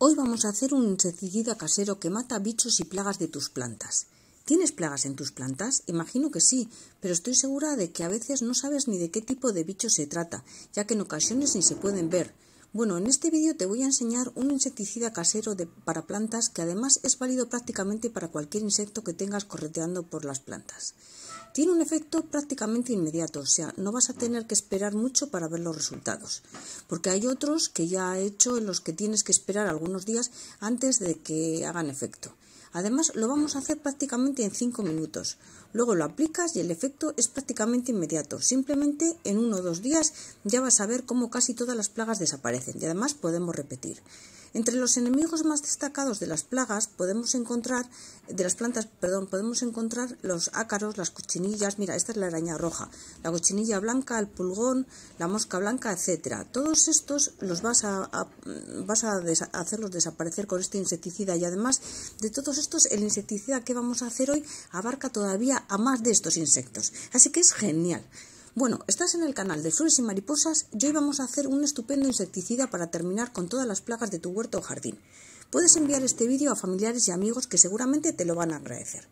Hoy vamos a hacer un insecticida casero que mata bichos y plagas de tus plantas. ¿Tienes plagas en tus plantas? Imagino que sí, pero estoy segura de que a veces no sabes ni de qué tipo de bicho se trata, ya que en ocasiones ni se pueden ver. Bueno, en este vídeo te voy a enseñar un insecticida casero para plantas que además es válido prácticamente para cualquier insecto que tengas correteando por las plantas. Tiene un efecto prácticamente inmediato, o sea, no vas a tener que esperar mucho para ver los resultados, porque hay otros que ya he hecho en los que tienes que esperar algunos días antes de que hagan efecto. Además, lo vamos a hacer prácticamente en 5 minutos. Luego lo aplicas y el efecto es prácticamente inmediato. Simplemente en 1 o 2 días ya vas a ver cómo casi todas las plagas desaparecen y además podemos repetir. Entre los enemigos más destacados de las plagas podemos encontrar los ácaros, las cochinillas. Mira, esta es la araña roja, la cochinilla blanca, el pulgón, la mosca blanca, etcétera. Todos estos los vas a hacerlos desaparecer con este insecticida, y además de todos estos, el insecticida que vamos a hacer hoy abarca todavía a más de estos insectos, así que es genial. Bueno, estás en el canal de Flores y Mariposas y hoy vamos a hacer un estupendo insecticida para terminar con todas las plagas de tu huerto o jardín. Puedes enviar este vídeo a familiares y amigos que seguramente te lo van a agradecer.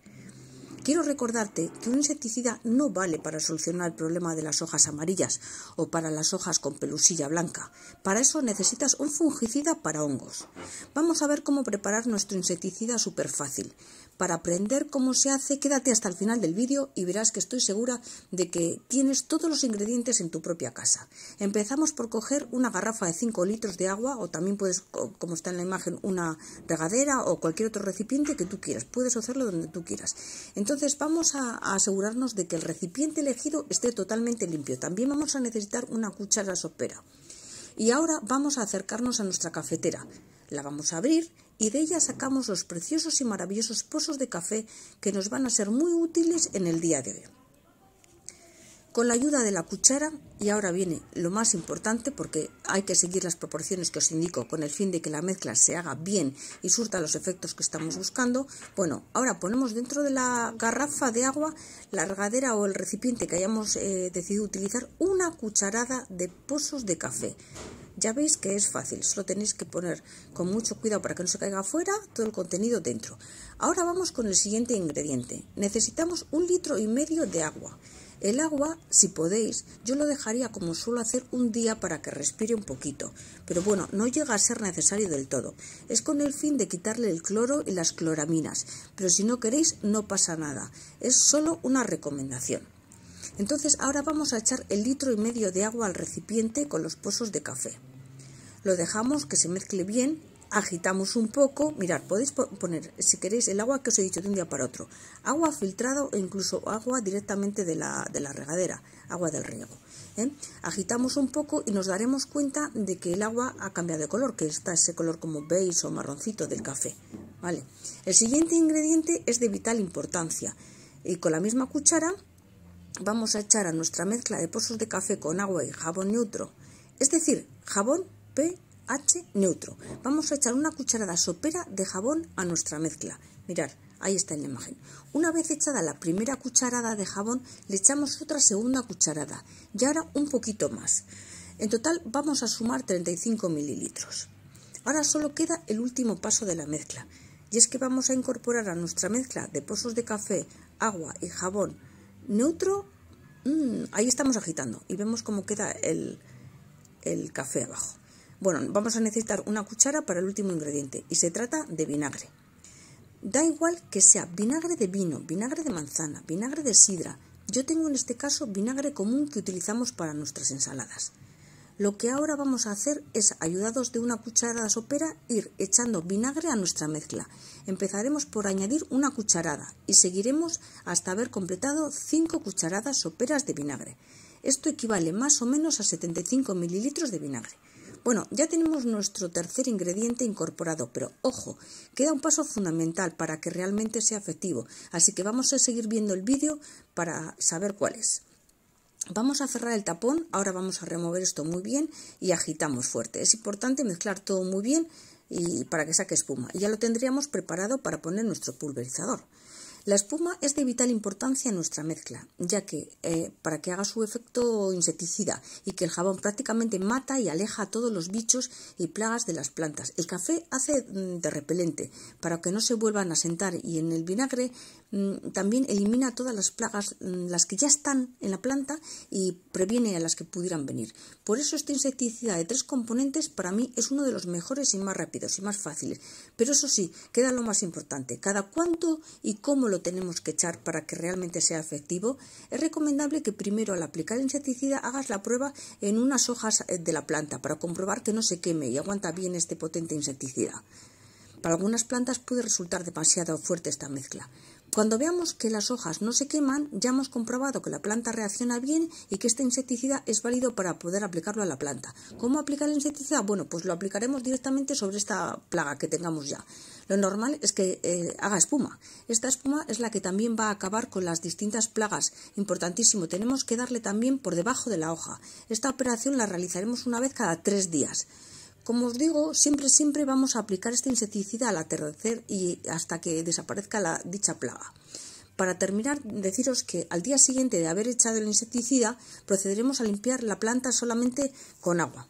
Quiero recordarte que un insecticida no vale para solucionar el problema de las hojas amarillas o para las hojas con pelusilla blanca. Para eso necesitas un fungicida para hongos. Vamos a ver cómo preparar nuestro insecticida súper fácil. Para aprender cómo se hace, quédate hasta el final del vídeo y verás que estoy segura de que tienes todos los ingredientes en tu propia casa. Empezamos por coger una garrafa de 5 litros de agua, o también puedes, como está en la imagen, una regadera o cualquier otro recipiente que tú quieras. Puedes hacerlo donde tú quieras. Entonces vamos a asegurarnos de que el recipiente elegido esté totalmente limpio. También vamos a necesitar una cuchara sopera. Y ahora vamos a acercarnos a nuestra cafetera. La vamos a abrir y de ella sacamos los preciosos y maravillosos pozos de café que nos van a ser muy útiles en el día de hoy. Con la ayuda de la cuchara, y ahora viene lo más importante porque hay que seguir las proporciones que os indico con el fin de que la mezcla se haga bien y surta los efectos que estamos buscando. Bueno, ahora ponemos dentro de la garrafa de agua, la regadera o el recipiente que hayamos decidido utilizar, una cucharada de pozos de café. Ya veis que es fácil, solo tenéis que poner con mucho cuidado para que no se caiga afuera todo el contenido dentro. Ahora vamos con el siguiente ingrediente. Necesitamos 1,5 litros de agua. El agua, si podéis, yo lo dejaría como suelo hacer un día para que respire un poquito, pero bueno, no llega a ser necesario del todo. Es con el fin de quitarle el cloro y las cloraminas, pero si no queréis no pasa nada, es solo una recomendación. Entonces ahora vamos a echar 1,5 litros de agua al recipiente con los pozos de café. Lo dejamos que se mezcle bien, agitamos un poco. Mirad, podéis poner, si queréis, el agua que os he dicho de un día para otro, agua filtrada o incluso agua directamente de la regadera, agua del riego. Agitamos un poco y nos daremos cuenta de que el agua ha cambiado de color, que está ese color como beige o marroncito del café. ¿Vale? El siguiente ingrediente es de vital importancia y con la misma cuchara vamos a echar a nuestra mezcla de pozos de café con agua y jabón neutro, es decir, jabón pH neutro. Vamos a echar una cucharada sopera de jabón a nuestra mezcla. Mirad, ahí está en la imagen. Una vez echada la primera cucharada de jabón, le echamos otra segunda cucharada y ahora un poquito más. En total vamos a sumar 35 mililitros. Ahora solo queda el último paso de la mezcla, y es que vamos a incorporar a nuestra mezcla de pozos de café, agua y jabón neutro. Ahí estamos agitando y vemos cómo queda el café abajo. Bueno, vamos a necesitar una cuchara para el último ingrediente y se trata de vinagre. Da igual que sea vinagre de vino, vinagre de manzana, vinagre de sidra. Yo tengo en este caso vinagre común que utilizamos para nuestras ensaladas. Lo que ahora vamos a hacer es, ayudados de una cucharada sopera, ir echando vinagre a nuestra mezcla. Empezaremos por añadir una cucharada y seguiremos hasta haber completado 5 cucharadas soperas de vinagre. Esto equivale más o menos a 75 mililitros de vinagre. Bueno, ya tenemos nuestro tercer ingrediente incorporado, pero ojo, queda un paso fundamental para que realmente sea efectivo, así que vamos a seguir viendo el vídeo para saber cuál es. Vamos a cerrar el tapón, ahora vamos a remover esto muy bien y agitamos fuerte. Es importante mezclar todo muy bien y para que saque espuma. Y ya lo tendríamos preparado para poner nuestro pulverizador. La espuma es de vital importancia en nuestra mezcla, ya que para que haga su efecto insecticida y que el jabón prácticamente mata y aleja a todos los bichos y plagas de las plantas. El café hace de repelente para que no se vuelvan a sentar, y en el vinagre también elimina todas las plagas, las que ya están en la planta, y previene a las que pudieran venir. Por eso este insecticida de 3 componentes para mí es uno de los mejores y más rápidos y más fáciles. Pero eso sí, queda lo más importante: cada cuánto y cómo lo tenemos que echar para que realmente sea efectivo. Es recomendable que primero, al aplicar el insecticida, hagas la prueba en unas hojas de la planta para comprobar que no se queme y aguanta bien este potente insecticida. Para algunas plantas puede resultar demasiado fuerte esta mezcla. Cuando veamos que las hojas no se queman, ya hemos comprobado que la planta reacciona bien y que este insecticida es válido para poder aplicarlo a la planta. ¿Cómo aplicar el insecticida? Bueno, pues lo aplicaremos directamente sobre esta plaga que tengamos ya. Lo normal es que haga espuma. Esta espuma es la que también va a acabar con las distintas plagas. Importantísimo, tenemos que darle también por debajo de la hoja. Esta operación la realizaremos una vez cada 3 días. Como os digo, siempre vamos a aplicar este insecticida al atardecer y hasta que desaparezca dicha plaga. Para terminar, deciros que al día siguiente de haber echado el insecticida, procederemos a limpiar la planta solamente con agua.